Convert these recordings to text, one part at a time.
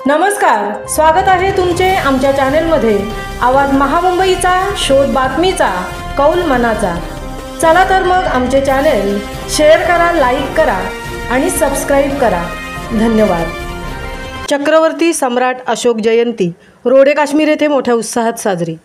नमस्कार, स्वागत आहे तुमचे आमच्या चॅनलमध्ये। आवाज महामुंबईचा, शोध बातमीचा, कौल मनाचा। चला तर मग आमचे चॅनल शेअर करा, लाईक करा आणि सबस्क्राइब करा। धन्यवाद। चक्रवर्ती सम्राट अशोक जयंती रोडे काश्मीर येथे मोठ्या उत्साहात साजरी।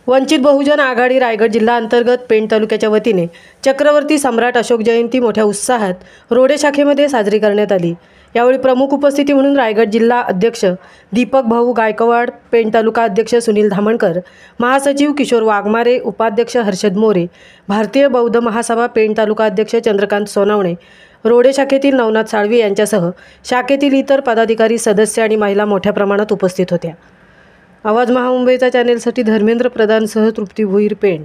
वंचित बहुजन आघाडी रायगड जिल्हा अंतर्गत पेण तालुक्याच्या वतीने चक्रवर्ती सम्राट अशोक जयंती मोठ्या उत्साहात रोडे शाखेमध्ये साजरी करण्यात आली। यावेळी प्रमुख उपस्थिती म्हणून रायगड जिल्हा अध्यक्ष दीपक भाऊ गायकवाड, पेण तालुका अध्यक्ष सुनील धामणकर, महासचिव किशोर वाघमारे, उपाध्यक्ष हर्षद मोरे, भारतीय बौद्ध महासभा पेण तालुका अध्यक्ष चंद्रकांत सोनवणे, रोडे शाखेतील नवनाथ साळवी यांच्यासह शाखेतील इतर पदाधिकारी, सदस्य आणि महिला मोठ्या प्रमाणात उपस्थित होत्या। आवाज महामुंबईचा चॅनेलसाठी धर्मेंद्र प्रधानसह तृप्ती भोईर, पेण।